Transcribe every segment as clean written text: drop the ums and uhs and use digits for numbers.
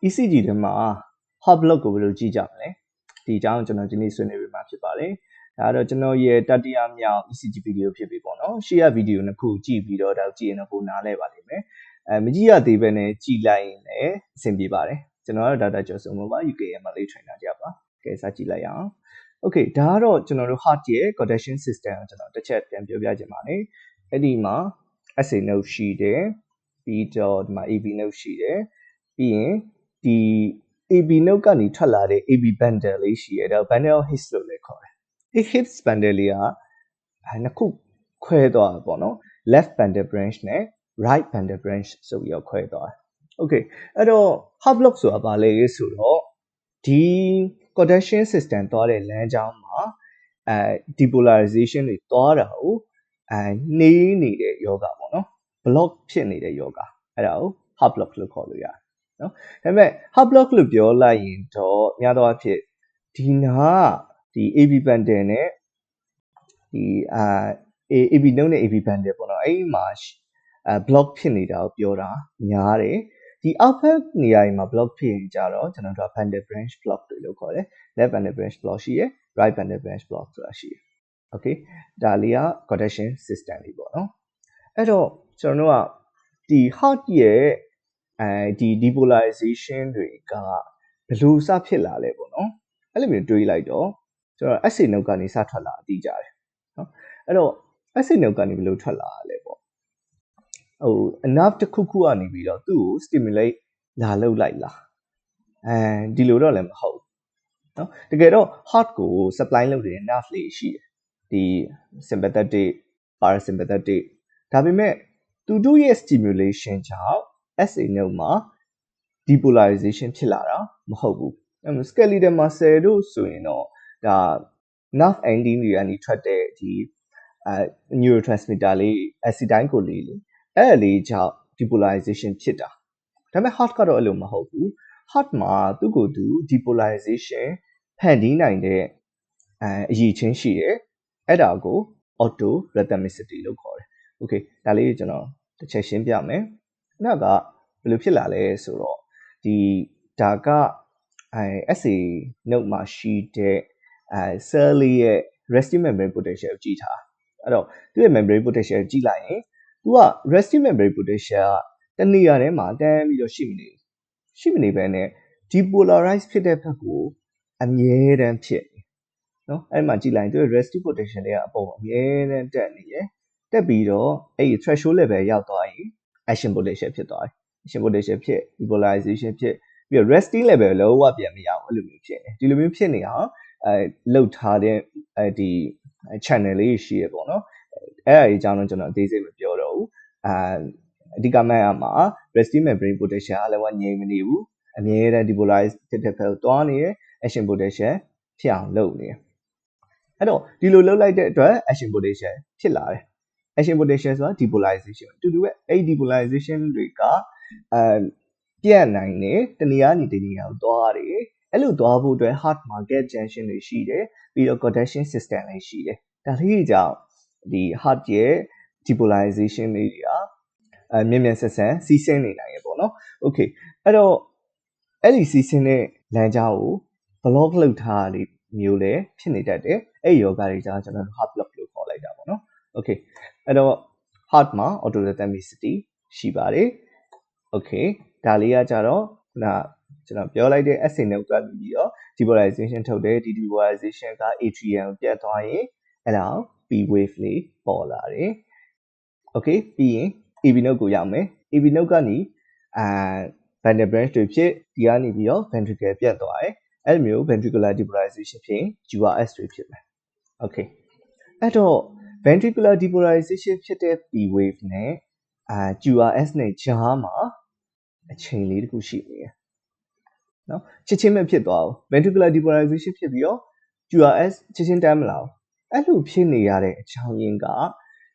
ECG ထဲမှာ hot block ကိုဘယ်လိုကြည့်ကြမလဲဒီအကြောင်းကျွန်တော်ဒီနေ့ဆွေးနွေးပေးမှာဖြစ်ပါတယ်ဒါတော့ကျွန်တော်ရဲ့တတိယမြောက် ECG ဗီဒီယိုဖြစ်ပြီပေါ့နော်ရှေ့ကဗီဒီယိုနှစ်ခုကြည့်ပြီးတော့ဒါကြည့်ရင်တော့ပိုနားလဲပါလိမ့်မယ်မကြည့်ရသေးဘဲနဲ့ကြည့်လိုက်ရင်လည်းအဆင်ပြေပါတယ်ကျွန်တော်ကတော့ဒေါက်တာကျော်စုံပါ UKMLA trainer ကြပါကဲစကြည့်လိုက်ရအောင် Okay ဒါကတော့ကျွန်တော်တို့ heart ရဲ့ conduction system ကိုကျွန်တော်တစ်ချက်ပြန်ပြောပြချင်ပါတယ်အဲ့ဒီမှာ SA node ရှိတယ်ပြီးတော့ဒီမှာ AB node ရှိတယ်ပြီးရင်ဒီ AB node ကနေထွက်လာတဲ့ AB bundle လေးရှိတယ်ဒါ bundle hits လို့လည်းခေါ်တယ်ဒီ hits bundle လေးကနှစ်ခုခွဲသွားတာပေါ့နော် left bundle branch နဲ့ right bundle branch ဆိုပြီးတော့ခွဲသွားတယ် Okay အဲ့တော့ heart block ဆိုတာဘာလဲဆိုတော့ဒီ conduction system သွားတဲ့လမ်းကြောင်းမှာdepolarization တွေသွားတာကိုနှေးနေတဲ့ယောဂပေါ့နော် block ဖြစ်နေတဲ့ယောဂအဲ့ဒါကို heart block လို့ခေါ်လို့ရတယ်နော်ဒါပေမဲ့ heart block လို့ပြောလိုက်ရင်တော့များသောအားဖြင့်ဒီနာဒီ AB bundle နဲ့ဒီAB node နဲ့ AB bundle ပေါ့နော်အဲ့ဒီမှာblock ဖြစ်နေတာကိုပြောတာများတယ်ဒီ output နေရာမှာ block ဖြစ်ရင်ကြတော့ကျွန်တော်တို့ bundle branch block လို့ခေါ်တယ် left bundle branch block ရှိရယ် right bundle branch block ဆိုတာရှိရယ် okay ဒါလေးက conduction system လေးပေါ့နော်အဲ့တော့ကျွန်တော်တို့ကဒီ heart ရဲ့ဒီ depolarization တွေကဘယ်လိုစဖြစ်လာလဲပေါ့နော်အဲ့လိုမျိုးတွေးလိုက်တော့ကျွန်တော် SA node ကနေစထွက်လာအတိကြတယ်နော်အဲ့တော့ SA node ကနေဘယ်လိုထွက်လာလဲပေါ့nerve တစ်ခုခုကနေပြီးတော့သူ့ကို stimulate လာလုပ်လိုက်လားဒီလိုတော့လည်းမဟုတ်ဘူးနော်တကယ်တော့ heart ကို supply လုပ်တဲ့ nerve လေးရှိတယ်ဒီ sympathetic parasympathetic ဒါပေမဲ့သူတို့ရဲ့ stimulation ကြောင့် SA node မှာ depolarization ဖြစ်လာတာမဟုတ်ဘူးskeletal muscle တို့ဆိုရင်တော့ဒါ nerve ending တွေကနေထွက်တဲ့ဒီ neurotransmitter လေး acetylcholine လေးအဲ့လေးကြောင့် depolarization ဖြစ်တာဒါပေမဲ့ heart ကတော့အဲ့လိုမဟုတ်ဘူး heart မှာသူ့ကိုယ်သူ depolarization ဖန်တီးနိုင်တဲ့အရည်ချင်းရှိတယ်အဲ့ဒါကို auto rhythmicity လို့ခေါ်တယ် okay ဒါလေးကျွန်တော်တစ်ချက်ရှင်းပြမယ်နောက်ကဘယ်လိုဖြစ်လာလဲဆိုတော့ဒီဒါကSA node မှာရှိတဲ့ cell လေးရဲ့ resting membrane potential ကိုကြည့်ထားအဲ့တော့သူ့ရဲ့ membrane potential ကိုကြည့်လိုက်ရင်သူက resting membrane potential ကတနေရာထဲမှာတန်းပြီးတော့ရှိမနေဘဲနဲ့ depolarize ဖြစ်တဲ့ဘက်ကိုအမြဲတမ်းဖြစ်နော်အဲ့မှာကြည့်လိုက်ရင်သူရဲ့ resting potential တွေကအပေါ်အမြဲတမ်းတက်နေရယ်တက်ပြီးတော့အဲ့ဒီ threshold level ရောက်သွားရင် action potential ဖြစ်သွားတယ် action potential ဖြစ် depolarization ဖြစ်ပြီးတော့ resting level လုံးဝပြန်မရအောင်အဲ့လိုမျိုးဖြစ်နေဒီလိုမျိုးဖြစ်နေအောင်လှုပ်ထားတဲ့ဒီ channel လေးရှိရပေါ့နော်အဲ့အကြောင်းတော့ကျွန်တော်အသေးစိတ်မပြောတော့ဘူးအဓိကမှတ်ရမှာ resting membrane potential ကလည်းငြိမ်မနေဘူးအမြဲတမ်း depolarize ဖြစ်တဲ့ဘက်ကိုသွားနေရယ် action potential ဖြစ်အောင်လုပ်နေရယ်အဲ့တော့ဒီလိုလုပ်လိုက်တဲ့အတွက် action potential ဖြစ်လာတယ် action potential ဆိုတာ depolarization တူတူပဲအဲ့ depolarization တွေကပြန့်နိုင်တယ်တနေရာနေတနေရာကိုသွားတယ်အဲ့လိုသွားဖို့အတွက် heart မှာ gap junction တွေရှိတယ်ပြီးတော့ conduction system တွေရှိတယ်ဒါလေးကြောင့်ဒီ heart ရဲ့ depolarization တွေကမြန်ဆက်ဆက်စီးဆင်းနေနိုင်ရပေါ့နော် okay အဲ့တော့အဲ့ဒီစီးဆင်းတဲ့လမ်းကြောင်းကို block လုပ်ထားတာမျိုးလည်းဖြစ်နေတတ်တယ်အဲ့ယောဂတွေကြောင့်ကျွန်တော်တို့ heart block လို့ခေါ်လိုက်တာပေါ့နော် okay အဲ့တော့ heart မှာ auto rhythmicity ရှိပါတယ် okay ဒါလေးကကြတော့ခုနကျွန်တော်ပြောလိုက်တဲ့ SA node ကနေပြီးတော့ depolarization ထုတ်တယ်ဒီ depolarization က atrium ကိုပြတ်သွားရင်အဲ့ဒါ P wave လေးပေါ်လာတယ် okay ပြီးရင် AB node ကိုရောက်မယ် AB node ကနေ bundle branch တွေဖြစ်ဒီကနေပြီးတော့ ventricle ပြတ်သွားတယ်အဲ့လိုမျိုး ventricular depolarization ဖြစ်ရင် QRS တွေဖြစ်မယ် okay အဲ့တော့ ventricular depolarization ဖြစ်တဲ့ P wave နဲ့QRS နဲ့ကြားမှာအချိန်လေးတစ်ခုရှိနေတယ်နော်ချက်ချင်းမဖြစ်သွားဘူး ventricular depolarization ဖြစ်ပြီးတော့ QRS ချက်ချင်းတန်းမလာဘူးအဲ့လိုဖြစ်နေရတဲ့အကြောင်းရင်းက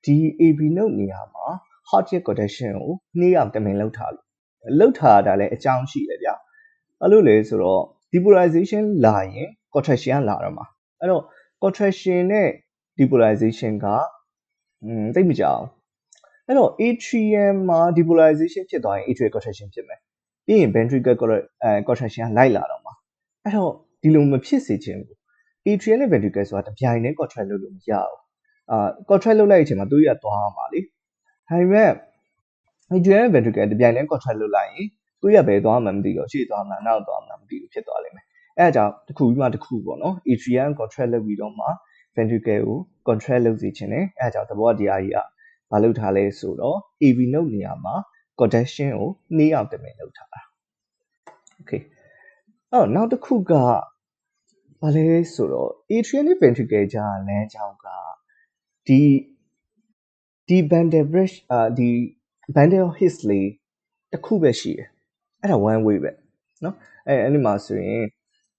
ဒီ AB node နေရာမှာ heart rate conduction ကိုနှေးအောင်တမင်လှုပ်ထားတာလည်းအကြောင်းရှိတယ်ဗျအဲ့လိုလေဆိုတော့ depolarization လာရင် contraction ကလာတော့မှာအဲ့တော့ contraction နဲ့ depolarization ကသိပ်မကြောက်အဲ့တော့ atrium မှာ depolarization ဖြစ်သွားရင် atrial contraction ဖြစ်မယ် ပြီးရင် ventricle contraction ကလိုက်လာတော့မှာအဲ့တော့ဒီလိုမဖြစ်စေချင်ဘူး atrium နဲ့ ventricle ဆိုတာတပြိုင်တည်း contract လုပ်လို့မရဘူးcontract လုပ်လိုက်တဲ့အချိန်မှာသူကြီးကသွားမှာလေဒါပေမဲ့ atrium နဲ့ ventricle တပြိုင်တည်း contract လုပ်လိုက်ရင်သူကြီးကဘယ်သွားမှမသိတော့ရှေ့သွားမှာနောက်သွားမှာမသိဘူးဖြစ်သွားလိမ့်မယ်အဲ့ဒါကြောင့်တစ်ခုပြီးမှတစ်ခုပေါ့နော် atrium contract လုပ်ပြီးတော့မှ ventricle ကို contract လုပ်စေချင်တယ်အဲ့ဒါကြောင့်သဘောတရားကြီးကဘာလုပ်ထားလဲဆိုတော့ AV node နေရာမှာ conduction ကိုနှေးအောင်တမင်လုပ်ထားတာ okay အဲ့တော့နောက်တစ်ခုကဘာလဲဆိုတော့ atrium နဲ့ ventricle ကြားလမ်းကြောင်းကဒီ bundle bridge ဒီ bundle his လေးတစ်ခုပဲရှိတယ်အဲ့ဒါ one way ပဲเนาะအဲ့ဒီမှာဆိုရင်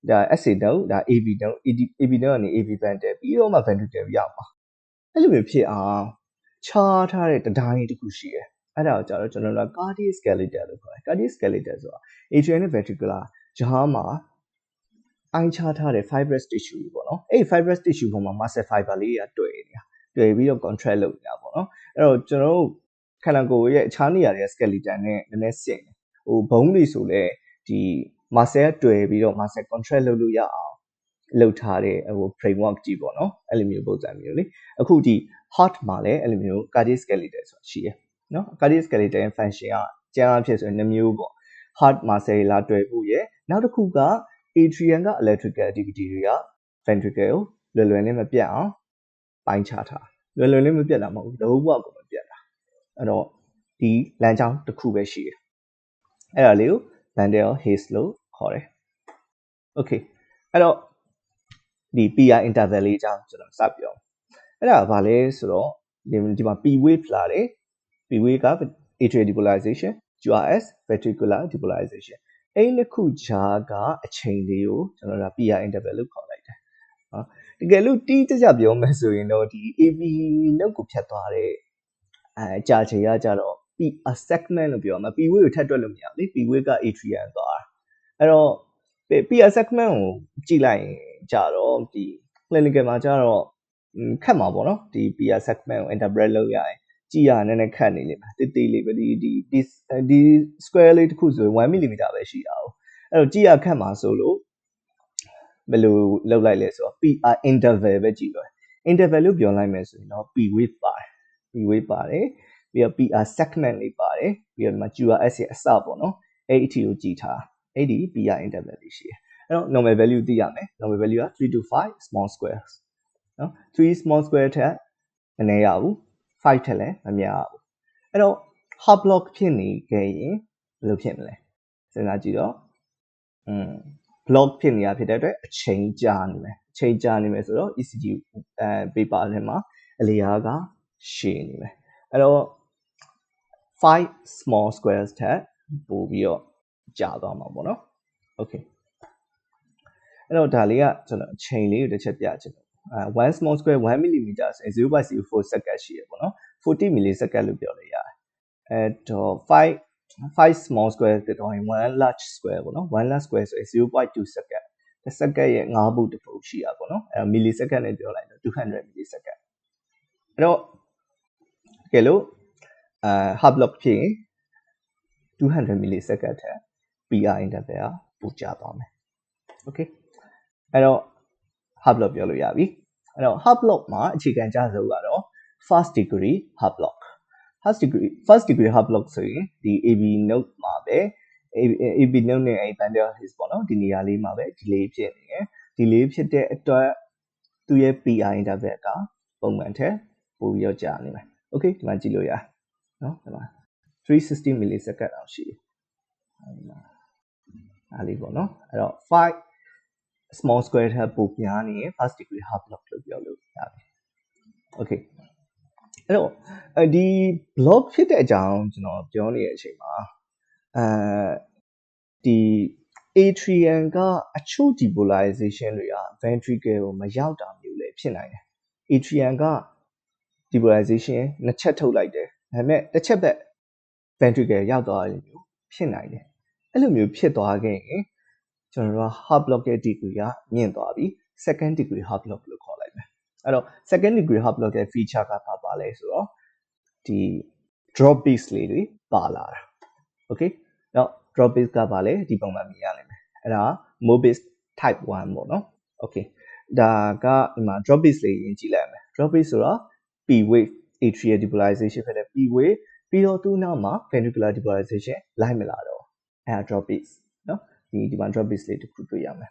ဒါ SA node ဒါ AV node AV node ကနေ AV bundle ပြီးတော့မှ ventricle ရောက်မှာအဲ့လိုမျိုးဖြစ်အောင်ခြားထားတဲ့တံတိုင်းတစ်ခုရှိတယ်အဲ့ဒါကိုကြတော့ကျွန်တော်တို့ cardiac skeleton လို့ခေါ်တယ် cardiac skeleton ဆိုတာ atrium နဲ့ ventricular ကြားမှာအိုင်းချထားတဲ့ fibrous tissue ပေါ့နော်အဲ့ fibrous tissue ပေါ်မှာ muscle fiber လေးတွေကတွေ့နေတာတွေ့ပြီးတော့ contract လုပ်နေတာပေါ့နော်အဲ့တော့ကျွန်တော်တို့ခန္ဓာကိုယ်ရဲ့အခြားနေရာတွေ skeleton နဲ့နည်းနည်းဆင်တယ်ဟိုဘုံတွေဆိုလဲဒီ muscle တွေ့ပြီးတော့ muscle contract လုပ်လို့ရအောင်လုပ်ထားတဲ့ဟို framework ကြီးပေါ့နော်အဲ့လိုမျိုးပုံစံမျိုးလေအခုဒီ heart မှာလည်းအဲ့လိုမျိုး cardiac skeleton ဆိုတာရှိတယ်နော် cardiac skeleton function ကကျန်းအဖြစ်ဆိုရင်2မျိုးပေါ့ heart muscle လာတွေ့ဖို့ရယ်နောက်တစ်ခုက atrium က electrical activity တွေက ventricle ကိုလွယ်လွယ်နဲ့မပြတ်အောင်ပိုင်းခြားထားလွယ်လွယ်လေးမပြတ်တာမဟုတ်ဘူးလုံးဝကိုမပြတ်တာအဲ့တော့ဒီလမ်းကြောင်းတစ်ခုပဲရှိတယ်အဲ့ဒါလေးကို bundle haze လို့ခေါ်တယ် okay အဲ့တော့ဒီ PR interval လေးအကြောင်းကျွန်တော်စပြောအဲ့ဒါဘာလဲဆိုတော့ဒီမှာ P wave လာတယ် P wave က atrial depolarization QRS ventricular depolarization အဲ့နှစ်ခုကြားကအချိန်လေးကိုကျွန်တော်တို့ PR interval လို့ခေါ်လိုက်တယ်နော်တကယ်လို့တိကျကျပြောမယ်ဆိုရင်တော့ဒီ AV node ကိုဖြတ်သွားတဲ့ကြာချိန်ကကြတော့ PR segment လို့ပြောမှာ P wave ကိုထပ်တွက်လို့မရဘူးလေ P wave က atrium သွားတာအဲ့တော့ PR segment ကိုကြည့်လိုက်ရင်ကြတော့ဒီ clinical မှာကြတော့ခက်မှာပေါ့နော်ဒီ PR segment ကို interpret လုပ်ရရင်ကြည့်ရနည်းနည်းခက်နေလိမ့်မယ်တိတိလေးပဲဒီ square လေးတစ်ခုဆိုရင်1 mm ပဲရှိတာ哦အဲ့တော့ကြည့်ရခက်မှာဆိုလို့ဘယ်လိုလုပ်လိုက်လဲဆိုတော့ PR interval ပဲကြည့်တော့ interval လို့ပြောလိုက်မယ်ဆိုရင်တော့ P wave ပါတယ် P wave ပါတယ်ပြီးတော့ PR segment လေးပါတယ်ပြီးတော့ဒီမှာ QRS ရဲ့အစပေါ့နော်အဲ့အထိကိုကြည့်ထားအဲ့ဒီ PR interval လေးရှိတယ်အဲ့တော့ normal value သိရမယ် normal valueက3 to 5 small squares နော်3 small square ထက်မနည်းရဘူး5ထက်လည်းမများဘူးအဲ့တော့ half block ဖြစ်နေခဲ့ရင်ဘယ်လိုဖြစ်မလဲစဉ်းစားကြည့်တော့block ဖြစ်နေတာဖြစ်တဲ့အတွက်အချိန်ကြာနေမယ်အချိန်ကြာနေမယ်ဆိုတော့ ECG paper ထဲမှာအလျားကရှည်နေမယ်အဲ့တော့5 small squares ထက်ပိုပြီးတော့ကြာသွားမှာပေါ့နော် okay အဲ့တော့ဒါလေးကကျွန်တော်အချိန်လေးကိုတစ်ချက်ပြချင်တယ်1 small square 1 mm ဆိုရင် 0.04 second ရှိရပေါ့နော်40 millisecond လို့ပြောလို့ရတယ်အဲ့တော့5 small square တော့ရင်1 large square ပေါ့နော်1 large square ဆိုရင် 0.2 second တစ်စက္ကန့်ရဲ့9ဘုတ်တစ်ပုတ်ရှိရပေါ့နော်အဲ့တော့ millisecond နဲ့ပြောလိုက်တော့200 millisecond အဲ့တော့တကယ်လို့half block ဖြစ်ရင်200 millisecond ထက် PR interval ကပိုကြာသွားမယ် okay အဲ့တော့ half block ပြောလို့ရပြီအဲ့တော့ half block မှာအခြေခံကြဆုံးကတော့ first degree half block first degree half block ဆိုရင်ဒီ AV node မှာပဲ AV node နဲ့အဲ့ bundle haze ပေါ့နော်ဒီနေရာလေးမှာပဲ delay ဖြစ်နေတယ် delay ဖြစ်တဲ့အတွက်သူ့ရဲ့ PR interval ကပုံမှန်ထက်ပိုပြီးတော့ကြာနေမယ် okay ဒီမှာကြည့်လို့ရနော်ဒီမှာ360 millisecond အောင်ရှိတယ်အားလေးပေါ့နော်အဲ့တော့5 small square ထက်ပိုများနေရင် first degree half block လို့ပြောလို့ရပြီ okay အဲ့တော့ဒီ block ဖြစ်တဲ့အကြောင်းကျွန်တော်ပြောနေတဲ့အချိန်မှာဒီ atrium ကအချို့ depolarization တွေက ventricle ကိုမရောက်တာမျိုးလည်းဖြစ်နိုင်တယ် atrium က depolarization နှစ်ချက်ထုတ်လိုက်တယ်ဒါပေမဲ့တစ်ချက်ပဲ ventricle ရောက်သွားတယ်မျိုးဖြစ်နိုင်တယ်အဲ့လိုမျိုးဖြစ်သွားခဲ့ရင်ကျွန်တော်တို့က half block ရဲ့ degree ကမြင့်သွားပြီ second degree half block လို့ခေါ်လိုက်မယ်အဲ့တော့ second degree half block ရဲ့ feature ကဘာလဲဆိုတော့ဒီ drop beats လေးတွေပါလာတာ okay တော့ drop base ကပါလေဒီပုံမှန်မြင်ရလိမ့်မယ်အဲ့ဒါ Mobase type 1ပေါ့နော် okay ဒါကဒီမှာ drop base လေးရင်ကြည့်လိုက်မယ် drop base ဆိုတော့ P wave atrial depolarization ဖြစ်တဲ့ P wave ပြီးတော့သူ့နောက်မှာ ventricular depolarization လိုက်မလာတော့အဲ့ဒါ drop base နော်ဒီမှာ drop base လေးတစ်ခုတွေ့ရမယ်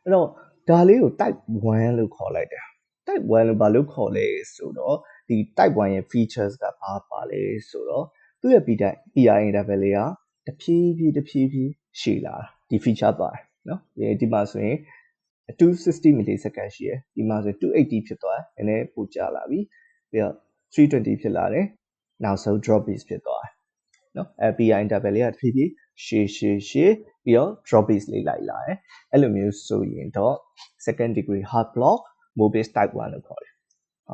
အဲ့တော့ဒါလေးကို type 1လို့ခေါ်လိုက်တယ် type 1လို့ဘာလို့ခေါ်လဲဆိုတော့ဒီ type 1ရဲ့ features ကဘာပါလဲဆိုတော့သူ့ရဲ့ PI interval လေးကတဖြည်းဖြည်းရှည်လာဒီ feature ပါတယ်နော်ဒီမှာဆိုရင်260 millisecond ရှိရယ်ဒီမှာဆို280ဖြစ်သွားတယ်နည်းနည်းပိုကျလာပြီပြီးတော့320ဖြစ်လာတယ်နောက်ဆုံး drop base ဖြစ်သွားတယ်နော် PI interval လေးကတဖြည်းဖြည်းရှည်ပြီးတော့ drop base လေးလိုက်လာတယ်အဲ့လိုမျိုးဆိုရင်တော့ second degree heart block Mobase type 1လို့ခေါ်တယ်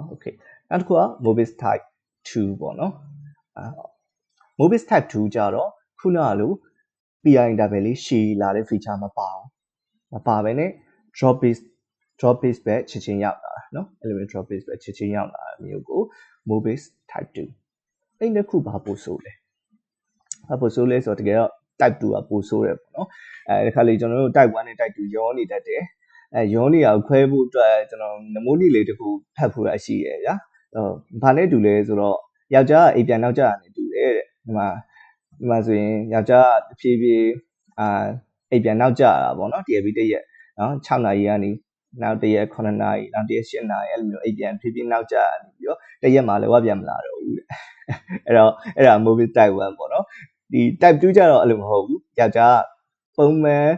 โอเคနောက်တစ်ခုက Mobase type 2ပေါ့နော်Mobase type 2ကြတော့ခုနကလို PI interval လေးရှည်လာတဲ့ feature မပါဘဲနဲ့ drop base ပဲချက်ချင်းရောက်လာတာเนาะအဲ့လိုမျိုး drop base ပဲချက်ချင်းရောက်လာတာမျိုးကို Mobase type 2အဲ့ဒီတစ်ခုဘာပို့ဆိုလဲဆိုတော့တကယ်တော့ type 2ကပို့ဆိုးတယ်ပေါ့နော်ဒီခါလေးကျွန်တော်တို့ type 1နဲ့ type 2ရောနေတတ်တယ်ရောနေအောင်ခွဲဖို့အတွက်ကျွန်တော်နမိုးနီလေးတခုဖတ်ဖို့ရရှိရဗျာဘာနဲ့တူလဲဆိုတော့ယောက်ျားအိပ်ပြန်နောက်ကျတာနဲ့တူတယ်တဲ့ဒီမှာဆိုရင်ယောက်ျားတဖြည်းဖြည်းအိပ်ပြန်နောက်ကျတာပေါ့နော်TLB တစ်ရက်နော်6နာရီကနေနောက်တစ်ရက်9နာရီနောက်တစ်ရက်10နာရီအဲ့လိုမျိုးအိပ်ပြန်ဖြည်းဖြည်းနောက်ကျနေပြီးတော့တစ်ရက်မှလည်းဝပြန်မလာတော့ဘူးတဲ့အဲ့ဒါ Mobase type 1ပေါ့နော်ဒီ type 2ကြတော့အဲ့လိုမဟုတ်ဘူးယောက်ျားပုံမှန်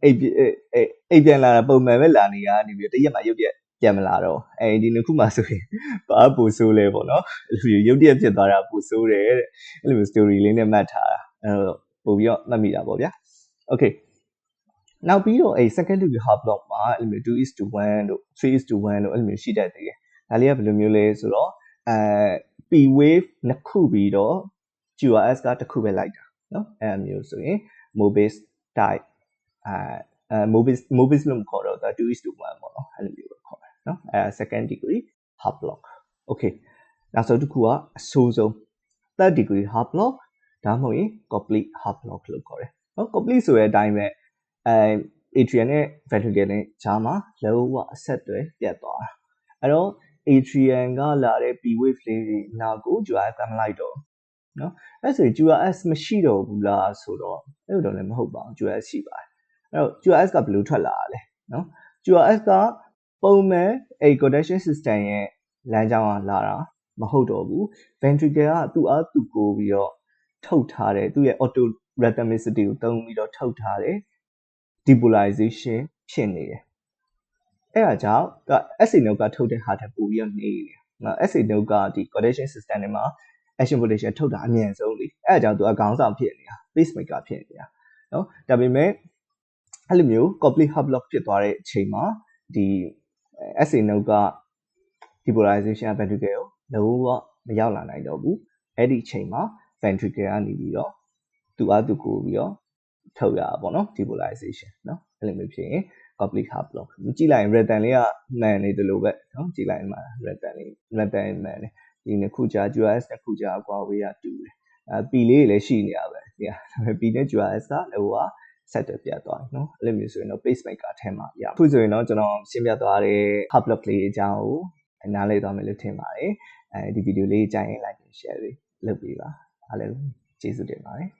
အိပ်ပြန်လာတာပုံမှန်ပဲလာနေရနေပြီးတရက်မှရုပ်တရက်ပြန်မလာတော့ဒီနှစ်ခုမှဆိုရင်ဘာပူဆိုးလဲပေါ့နော်အဲ့လိုရုပ်တရက်ဖြစ်သွားတာပူဆိုးတယ်တဲ့အဲ့လို story လေးနဲ့မှတ်ထားတာအဲ့တော့ပို့ပြီးတော့မှတ်မိတာပေါ့ဗျာ okay နောက်ပြီးတော့second degree heart block မှာအဲ့လိုမျိုး 2:1 တို့ 3:1 တို့အဲ့လိုမျိုးရှိတတ်သေးတယ်ဒါလေးကဘယ်လိုမျိုးလဲဆိုတော့P wave နှစ်ခုပြီးတော့ QRS ကတစ်ခုပဲလိုက်တာเนาะအဲ့လိုမျိုးဆိုရင် Mobase type Mobase လို့မခေါ်တော့ဒါ 2:1 ပေါ့နော်အဲ့လိုမျိုးပဲခေါ်တယ်เนาะsecond degree heart block okay နောက်ဆုံးတစ်ခုကအဆိုးဆုံး third degree heart block ဒါမှမဟုတ်ရင် complete heart block လို့ခေါ်တယ်เนาะ complete ဆိုတဲ့အတိုင်းပဲatrium နဲ့ ventricle နဲ့ကြားမှာလုံးဝအဆက်အသွယ်ပြတ်သွားတာအဲ့တော့ atrium ကလာတဲ့ P wave လေးတွေနောက်ကို QRS ကမလိုက်တော့เนาะအဲ့ဆိုရင် QRS မရှိတော့ဘူးလားဆိုတော့အဲ့လိုတော့လည်းမဟုတ်ပါဘူး QRS ရှိပါတယ်အဲ့တော့ QRS ကဘယ်လိုထွက်လာတာလဲเนาะ QRS ကပုံမှန် conduction system ရဲ့လမ်းကြောင်းကလာတာမဟုတ်တော့ဘူး ventricle ကသူ့အားသူကိုပြီးတော့ထုတ်ထားတယ်သူ့ရဲ့ auto rhythmicity ကိုသုံးပြီးတော့ထုတ်ထားတယ်depolarization ဖြစ်နေတယ်အဲ့ဒါကြောင့် SA node ကထုတ်တဲ့ဟာထက်ပိုပြီးတော့နေတယ်။ SA node ကဒီ conduction system တွေမှာ action potential ထုတ်တာအမြန်ဆုံးလေ။အဲ့ဒါကြောင့်သူကခေါင်းဆောင်ဖြစ်နေတာ pacemaker ဖြစ်နေတာ။နော်။ဒါပေမဲ့အဲ့လိုမျိုး complete heart block ဖြစ်သွားတဲ့အချိန်မှာဒီ SA node က depolarization ventricle ကိုလုံးဝမရောက်လာနိုင်တော့ဘူး။အဲ့ဒီအချိန်မှာ ventricle ကနေပြီးတော့သူ့အားသူကိုပြီးတော့ထုတ်ရတာပေါ့နော် depolarization နော်အဲ့လိုမျိုးဖြစ်ရင် complete heart block ကြည့်လိုက်ရင် rhythm လေးကမှန်နေတယ်လို့ပဲနော်ကြည့်လိုက်မှာ rhythm မှန်တယ်ဒီနှစ်ခုကြား QRS နှစ်ခုကြားအကွာဝေးကတူတယ်P လေးတွေလည်းရှိနေရပဲဒီဒါပေမဲ့ P နဲ့ QRS ကလောကဆက်တယ်ပြတ်သွားတယ်နော်အဲ့လိုမျိုးဆိုရင်တော့ pacemaker ထဲမှာရအခုဆိုရင်တော့ကျွန်တော်ရှင်းပြသွားတဲ့ heart block လေးအကြောင်းကိုနားလည်သွားမယ်လို့ထင်ပါတယ်ဒီဗီဒီယိုလေးကြိုက်ရင် like and share လေးလုပ်ပေးပါအားလုံးကျေးဇူးတင်ပါတယ်